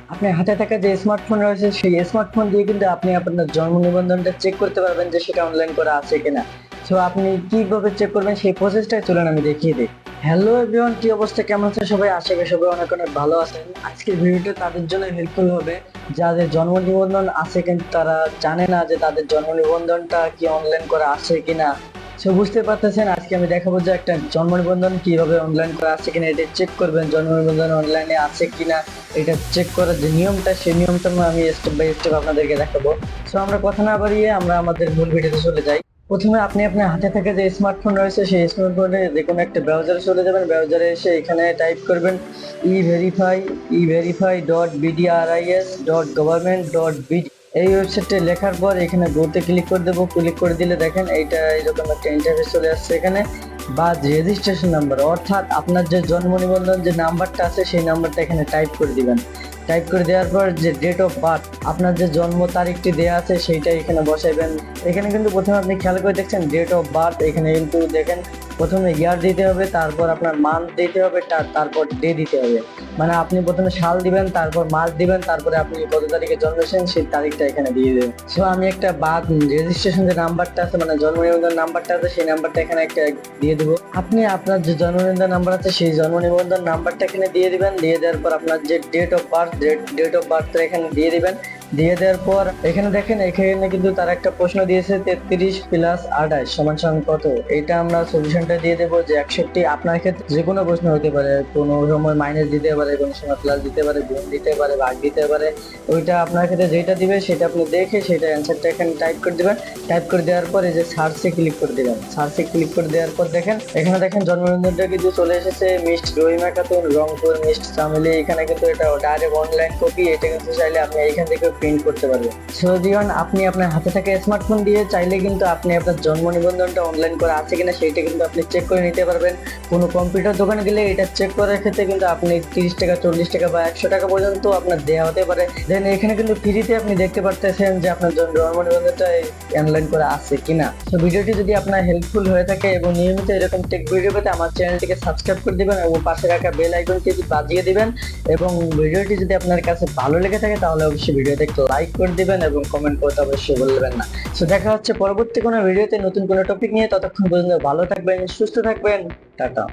আপনার হাতে থাকা যে স্মার্টফোন রয়েছে সেই স্মার্টফোন দিয়ে কিন্তু আপনি আপনার জন্ম নিবন্ধনটা চেক করতে পারবেন যে সেটা অনলাইন করা আছে কিনা। সো আপনি কিভাবে চেক করবেন সেই প্রসেসটাই চলুন আমি দেখিয়ে দিই। হ্যালো এভরিওয়ান, কি অবস্থা, কেমন আছেন সবাই? আশা করি সবাই অনেক অনেক ভালো আছেন। আজকের ভিডিওটা তাদের জন্য হেল্পফুল হবে যাদের জন্ম নিবন্ধন আছে কিন্তু তারা জানে না যে তাদের জন্ম নিবন্ধনটা কি অনলাইন করা আছে কিনা। সো বুঝতে পারতেছেন, আজকে আমি দেখাবো যে একটা জন্ম নিবন্ধন কিভাবে অনলাইন করা আছে কিনা এটা চেক করবেন, জন্ম নিবন্ধন অনলাইনে আছে কিনা এটা চেক করার যে নিয়মটা সেই নিয়মটা আমি স্টেপ বাই স্টেপ আপনাদেরকে দেখাবো। সো আমরা কথা না বাড়িয়ে আমরা আমাদের মূল ভিডিওতে চলে যাই। প্রথমে আপনি আপনার হাতে থাকা যে স্মার্টফোন রয়েছে সেই স্মার্টফোনে যে কোনো একটা ব্রাউজারে চলে যাবেন। ব্রাউজারে এসে এখানে টাইপ করবেন e-verify.bdris.government.bd। এই ওয়েবসাইটে লেখার পর এখানে গোতে ক্লিক করে দেবো। ক্লিক করে দিলে দেখেন এইটা এরকম একটা ইন্টারফেস চলে আসছে। এখানে বা রেজিস্ট্রেশন নাম্বার অর্থাৎ আপনার যে জন্ম নিবন্ধন যে নাম্বারটা আছে সেই নাম্বারটা এখানে টাইপ করে দিবেন। টাইপ করে দেওয়ার পর যে ডেট অফ বার্থ আপনার যে জন্ম তারিখটি দেওয়া আছে সেইটা এখানে বসাইবেন। এখানে কিন্তু প্রথমে আপনি খেয়াল করে দেখছেন ডেট অফ বার্থ, এখানে কিন্তু দেখেন প্রথমে ইয়ার দিতে হবে, তারপর আপনার মান্থ দিতে হবে, তারপর ডে দিতে হবে। মানে আপনি প্রথমে সাল দিবেন, তারপর মাস দিবেন, তারপরে আপনি কত তারিখে জন্মেছেন সেই তারিখটা এখানে দিয়ে দেবেন। সো আমি একটা বার্থ রেজিস্ট্রেশন যে নাম্বারটা আছে মানে জন্ম নিবন্ধন নাম্বারটা আছে সেই নাম্বারটা এখানে একটা দিয়ে দেবো। আপনি আপনার যে জন্ম নিবন্ধন নাম্বার আছে সেই জন্ম নিবন্ধন নাম্বারটা এখানে দিয়ে দিবেন। দিয়ে দেওয়ার পর আপনার যে date of birth date of বার্থটা এখানে দিয়ে দিবেন। দিয়ে দেওয়ার পর এখানে দেখেন এখানে কিন্তু তার একটা প্রশ্ন দিয়েছে 33 প্লাস 28 সমান সমান কত। এটা আমরা সলিউশনটা দিয়ে দেবো যে 61। আপনার ক্ষেত্রে যে কোনো প্রশ্ন হতে পারে, কোনো সময় মাইনাস দিতে পারে, কোনো সময় প্লাস দিতে পারে, গুণ দিতে পারে, ভাগ দিতে পারে। ওইটা আপনার ক্ষেত্রে যেটা দিবে সেটা আপনি দেখে সেটা অ্যান্সারটা এখানে টাইপ করে দিবেন। টাইপ করে দেওয়ার পর এই যে সার্চে ক্লিক করে দিবেন। সার্চে ক্লিক করে দেওয়ার পর দেখেন এখানে দেখেন জন্মদিনটা কিন্তু চলে এসেছে মিষ্টি রহিমা খাতুন, রংপুর মিষ্টি চামেলি। এখানে কিন্তু এটা ডাইরেক্ট অনলাইন কপি, এটা কিন্তু চাইলে আপনি এখান থেকে প্রিন্ট করতে পারবেন। সো দিওয়ান, আপনি আপনার হাতে থাকা স্মার্টফোন দিয়ে চাইলে কিন্তু আপনি আপনার জন্ম নিবন্ধনটা অনলাইন করা আছে কিনা সেইটা কিন্তু আপনি চেক করে নিতে পারবেন। কোনো কম্পিউটার দোকানে গেলে এটা চেক করার ক্ষেত্রে কিন্তু আপনি 30 টাকা, 40 টাকা বা 100 টাকা পর্যন্ত আপনার দেওয়া হতে পারে। দেন এখানে কিন্তু ফ্রিতে আপনি দেখতে পারতেছেন যে আপনার জন্ম নিবন্ধনটা অনলাইন করা আছে কিনা। তো ভিডিওটি যদি আপনার হেল্পফুল হয়ে থাকে এবং নিয়মিত এরকম টেক ভিডিও পেতে আমার চ্যানেলটিকে সাবস্ক্রাইব করে দিবেন এবং পাশে রাখা বেল আইকনটি বাজিয়ে দিবেন। এবং ভিডিওটি যদি আপনার কাছে ভালো লেগে থাকে তাহলে অবশ্যই ভিডিওতে একটু লাইক করে দিবেন এবং কমেন্ট করতে অবশ্যই বলবেন না। তো দেখা হচ্ছে পরবর্তী কোনো ভিডিওতে নতুন কোনো টপিক নিয়ে। ততক্ষণ পর্যন্ত ভালো থাকবেন, সুস্থ থাকবেন। টাটা।